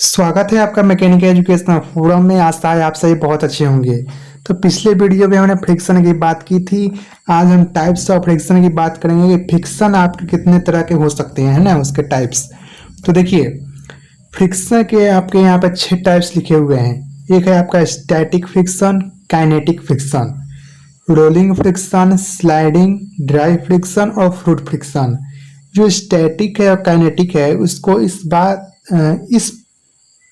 स्वागत है आपका मैकेनिकल एजुकेशनल फोरम में। आशा है आप सभी बहुत अच्छे होंगे। तो पिछले वीडियो में हमने फ्रिक्शन की बात की थी। आज हम टाइप्स ऑफ फ्रिक्शन की बात करेंगे कि फ्रिक्शन आपके कितने तरह के हो सकते हैं, है ना, उसके टाइप्स। तो देखिए, फ्रिक्शन के आपके यहाँ पे 6 टाइप्स लिखे हुए हैं। एक है आपका static friction, kinetic friction, rolling friction, sliding, dry friction और फ्लूइड फ्रिक्शन। जो स्टैटिक है और काइनेटिक है उसको इस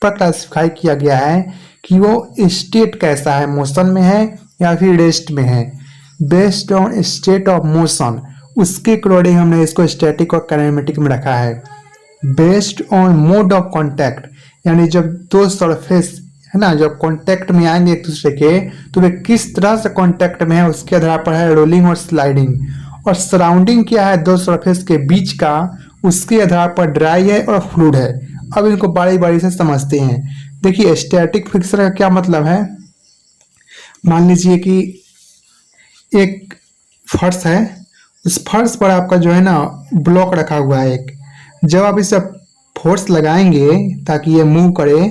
पर क्लासिफाई किया गया है कि वो स्टेट कैसा है, मोशन में है या फिर रेस्ट में है। Based on state of motion उसके अकॉर्डिंग हमने इसको स्टैटिक और काइनेटिक में रखा है। Based on mode of contact, यानी जब दो सरफेस है ना, जब कॉन्टैक्ट में आएंगे एक दूसरे के, तो वे किस तरह से कॉन्टैक्ट में है उसके आधार पर है रोलिंग और स्लाइडिंग। और सराउंडिंग क्या है दो सरफेस के बीच का, उसके आधार पर ड्राई है और फ्लूइड है। अब इनको बारी बारी से समझते हैं। देखिए, स्टैटिक फ्रिक्शन का क्या मतलब है। मान लीजिए कि एक फर्श है, उस फर्श पर आपका जो है ना ब्लॉक रखा हुआ है एक। जब आप इसे फोर्स लगाएंगे ताकि ये मूव करे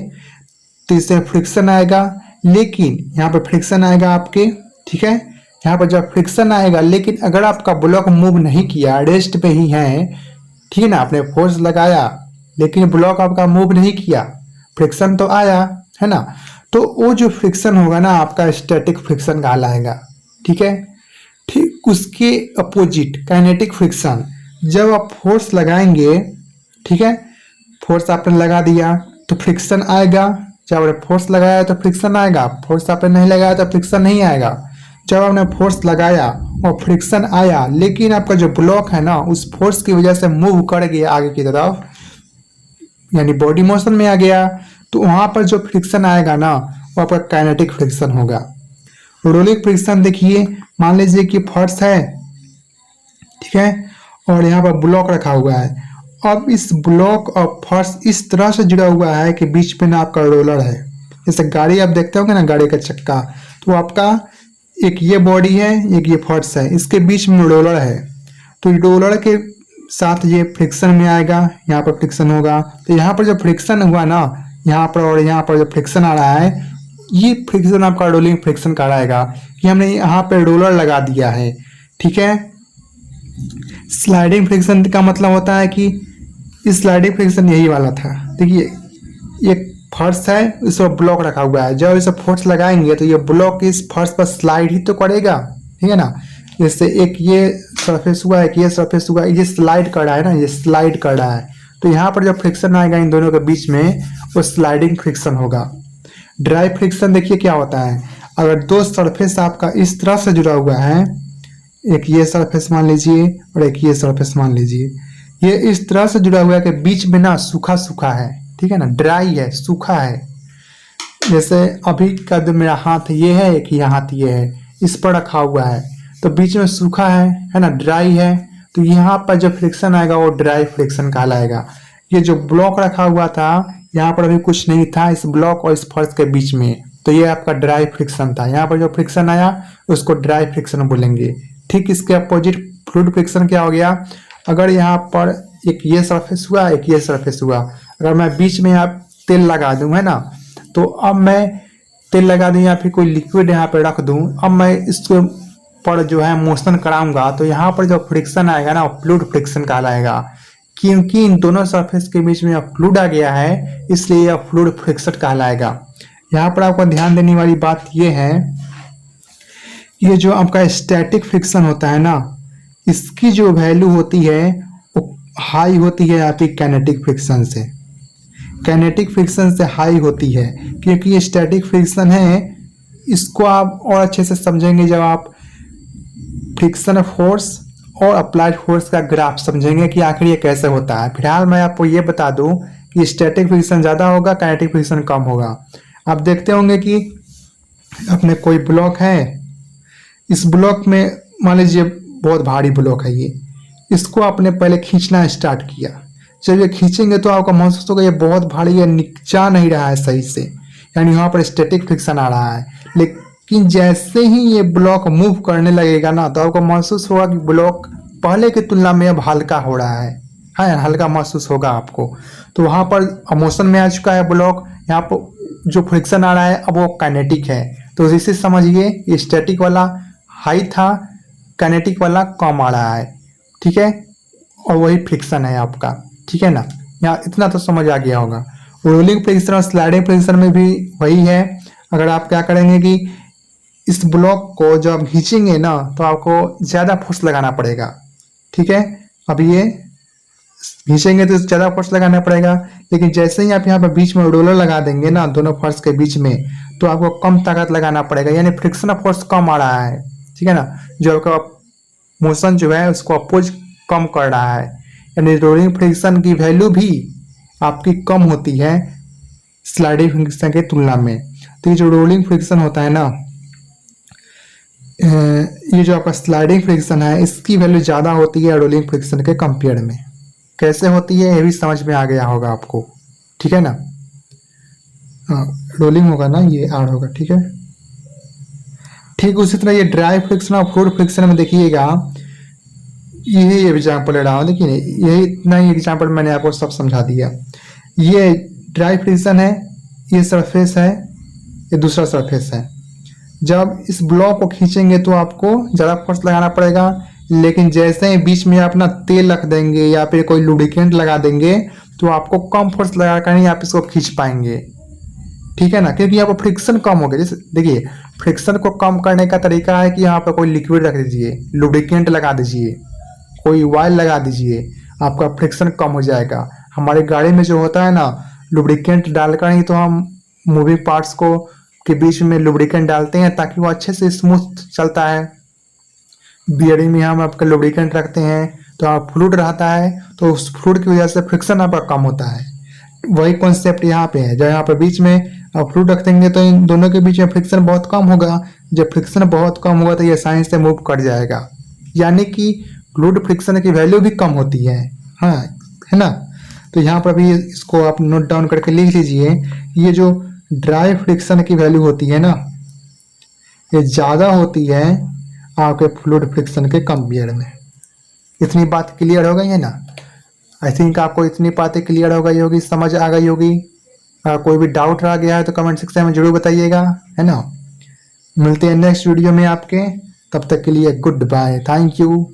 तो इससे फ्रिक्शन आएगा। लेकिन यहाँ पर फ्रिक्शन आएगा आपके, ठीक है, यहाँ पर जब फ्रिक्शन आएगा, लेकिन अगर आपका ब्लॉक मूव नहीं किया, रेस्ट पे ही है, ठीक है ना, आपने फोर्स लगाया लेकिन ब्लॉक आपका मूव नहीं किया, फ्रिक्शन तो आया, है ना, तो वो जो फ्रिक्शन होगा ना आपका स्टैटिक फ्रिक्शन कहलाएगा। ठीक है, ठीक उसके अपोजिट काइनेटिक फ्रिक्शन, जब आप फोर्स लगाएंगे, ठीक है, फोर्स आपने लगा दिया तो फ्रिक्शन आएगा। जब आपने फोर्स लगाया तो फ्रिक्शन आएगा, फोर्स आपने नहीं लगाया तो फ्रिक्शन नहीं आएगा। जब आपने फोर्स लगाया और फ्रिक्शन आया, लेकिन आपका जो ब्लॉक है ना उस फोर्स की वजह से मूव कर गया आगे की तरफ, यानी बॉडी मोशन में आ गया, तो वहां पर जो फ्रिक्शन आएगा ना वो आपका काइनेटिक फ्रिक्शन होगा। रोलिंग फ्रिक्शन देखिए, मान लीजिए कि फर्श है, ठीक है, और यहाँ पर ब्लॉक रखा हुआ है। अब इस ब्लॉक और फर्श इस तरह से जुड़ा हुआ है कि बीच में ना आपका रोलर है। जैसे गाड़ी आप देखते होंगे ना, गाड़ी का चक्का, तो आपका एक ये बॉडी है, एक ये फर्श है, इसके बीच में रोलर है। तो रोलर के साथ ये फ्रिक्शन में आएगा, यहाँ पर फ्रिक्शन होगा। तो यहाँ पर जो फ्रिक्शन हुआ ना, यहाँ पर और यहाँ पर जो फ्रिक्शन आ रहा है, ये फ्रिक्शन आपका रोलिंग फ्रिक्शन कहलाएगा कि हमने यहाँ पे रोलर लगा दिया है। ठीक है, स्लाइडिंग फ्रिक्शन का मतलब होता है कि इस स्लाइडिंग फ्रिक्शन यही वाला था। देखिए, एक फर्श है, इस पर ब्लॉक रखा हुआ है, जब इसे फोर्स लगाएंगे तो ये ब्लॉक इस फर्श पर स्लाइड ही तो करेगा, ठीक है ना। जैसे एक ये सरफेस हुआ, एक ये सरफेस हुआ, ये स्लाइड कर रहा है ना, ये स्लाइड कर रहा है, तो यहाँ पर जब फ्रिक्शन आएगा इन दोनों के बीच में वो स्लाइडिंग फ्रिक्शन होगा। ड्राई फ्रिक्शन देखिए क्या होता है, अगर दो सरफेस आपका इस तरह से जुड़ा हुआ है, एक ये सरफेस मान लीजिए और एक ये सरफेस मान लीजिए, ये इस तरह से जुड़ा हुआ है कि बीच में ना सूखा सूखा है, ठीक है ना, ड्राई है, सूखा है। जैसे अभी का जो मेरा हाथ ये है, एक ही हाथ ये है, इस पर रखा हुआ है, तो बीच में सूखा है ना, ड्राई है, तो यहाँ पर जो फ्रिक्शन आएगा वो ड्राई फ्रिक्शन कहलाएगा। ये जो ब्लॉक रखा हुआ था, यहाँ पर अभी कुछ नहीं था इस ब्लॉक और इस फर्श के बीच में, तो ये आपका ड्राई फ्रिक्शन था। यहाँ पर जो फ्रिक्शन आया उसको ड्राई फ्रिक्शन बोलेंगे। ठीक इसके अपोजिट फ्लूइड फ्रिक्शन क्या हो गया, अगर यहाँ पर एक ये सरफेस हुआ, एक ये सरफेस हुआ, अगर मैं बीच में यहाँ तेल लगा दूं, है ना, तो अब मैं तेल लगा दूं या फिर कोई लिक्विड यहाँ पे रख दूं, अब मैं इसको पर जो है मोशन कराऊंगा, तो यहाँ पर जो फ्रिक्शन आएगा ना फ्लूइड फ्रिक्शन कहलाएगा। क्योंकि इन दोनों सरफेस के बीच में फ्लूइड आ गया है, इसलिए यह फ्लूइड फ्रिक्शन कहलाएगा। यहाँ पर आपको ध्यान देने वाली बात यह है, ये जो आपका स्टैटिक फ्रिक्शन होता है ना, इसकी जो वैल्यू होती है वो हाई होती है आपकी काइनेटिक फ्रिक्शन से। काइनेटिक फ्रिक्शन से हाई होती है, क्योंकि ये स्टैटिक फ्रिक्शन है। इसको आप और अच्छे से समझेंगे जब आप फ्रिक्शन फोर्स और अप्लाइड फोर्स का ग्राफ समझेंगे कि आखिर ये कैसे होता है। फिलहाल मैं आपको ये बता दूं कि स्टैटिक फ्रिक्शन ज़्यादा होगा, काइनेटिक फ्रिक्शन कम होगा। आप देखते होंगे कि अपने कोई ब्लॉक है, इस ब्लॉक में मान लीजिए बहुत भारी ब्लॉक है ये, इसको आपने पहले खींचना स्टार्ट किया, जब ये खींचेंगे तो आपको महसूस होगा ये बहुत भारी है, नीचा नहीं रहा है सही से, यानी यहाँ पर स्टैटिक फ्रिक्शन आ रहा है। लेकिन जैसे ही ये ब्लॉक मूव करने लगेगा ना, तो आपको महसूस होगा कि ब्लॉक पहले की तुलना में अब हल्का हो रहा है हाँ, हल्का महसूस होगा आपको। तो वहाँ पर मोशन में आ चुका है ब्लॉक, यहाँ पर जो फ्रिक्शन आ रहा है अब वो काइनेटिक है। तो इसे समझिए ये स्टैटिक वाला हाई था, काइनेटिक वाला कम आ रहा है, ठीक है, और वही फ्रिक्शन है आपका, ठीक है ना। यहाँ इतना तो समझ आ गया होगा। रोलिंग फ्रिक्शन और स्लाइडिंग फ्रिक्शन में भी वही है। अगर आप क्या करेंगे कि इस ब्लॉक को जब आप खींचेंगे ना तो आपको ज़्यादा फोर्स लगाना पड़ेगा, ठीक है। अब ये खींचेंगे तो ज़्यादा फोर्स लगाना पड़ेगा, लेकिन जैसे ही आप यहाँ पर बीच में रोलर लगा देंगे ना दोनों फर्श के बीच में, तो आपको कम ताकत लगाना पड़ेगा, यानी फ्रिक्शन फोर्स कम आ रहा है, ठीक है ना। जो आपका मोशन जो है उसको अपोज कम कर रहा है, यानी रोलिंग फ्रिक्शन की वैल्यू भी आपकी कम होती है स्लाइडिंग फ्रिक्शन के तुलना में। तो ये जो रोलिंग फ्रिक्शन होता है ना, ये जो आपका स्लाइडिंग फ्रिक्शन है इसकी वैल्यू ज़्यादा होती है रोलिंग फ्रिक्शन के कंपेयर में। कैसे होती है ये भी समझ में आ गया होगा आपको, ठीक है ना। हाँ, रोलिंग होगा ना, ये आर होगा, ठीक है। ठीक उसी तरह ये ड्राई फ्रिक्शन और फ्लूइड फ्रिक्शन में देखिएगा, यही एग्जाम्पल ले रहा हूँ, देखिए यही इतना ही एग्जाम्पल मैंने आपको सब समझा दिया। ये ड्राई फ्रिक्शन है, ये सरफेस है, ये दूसरा सरफेस है। जब इस ब्लॉक को खींचेंगे तो आपको ज़्यादा फोर्स लगाना पड़ेगा, लेकिन जैसे ही बीच में आप अपना तेल रख देंगे या फिर कोई लुब्रिकेंट लगा देंगे तो आपको कम फोर्स लगा कर ही आप इसको खींच पाएंगे, ठीक है ना, क्योंकि यहाँ पर फ्रिक्शन कम हो गया। जैसे देखिए फ्रिक्शन को कम करने का तरीका है कि यहाँ पर कोई लिक्विड रख दीजिए, लुब्रिकेंट लगा दीजिए, कोई ऑयल लगा दीजिए, आपका फ्रिक्शन कम हो जाएगा। हमारे गाड़ी में जो होता है ना, लुब्रिकेंट डालकर ही तो हम मूविंग पार्ट्स को के बीच में लुब्रिकेंट डालते हैं ताकि वो अच्छे से स्मूथ चलता है। बियरिंग में हम आपका लुब्रिकेंट रखते हैं तो आप फ्लूइड रहता है, तो उस फ्लूइड की वजह से फ्रिक्शन आपका कम होता है। वही कॉन्सेप्ट यहाँ पे है, जब यहाँ पर बीच में आप फ्लूइड रख देंगे तो इन दोनों के बीच में फ्रिक्शन बहुत कम होगा। जब फ्रिक्शन बहुत कम होगा तो ये साइन से मूव कर जाएगा, यानी कि फ्लूइड फ्रिक्शन की वैल्यू भी कम होती है, हाँ, है ना। तो यहाँ पर भी इसको आप नोट डाउन करके लिख लीजिए, ये जो ड्राई फ्रिक्शन की वैल्यू होती है ना, ये ज़्यादा होती है आपके फ्लूइड फ्रिक्शन के कंपेयर में। इतनी बात क्लियर हो गई है ना। आई थिंक आपको इतनी बातें क्लियर हो गई होगी, समझ आ गई होगी। कोई भी डाउट रह गया है तो कमेंट सेक्शन में जरूर बताइएगा, है ना। मिलते हैं नेक्स्ट वीडियो में आपके, तब तक के लिए गुड बाय, थैंक यू।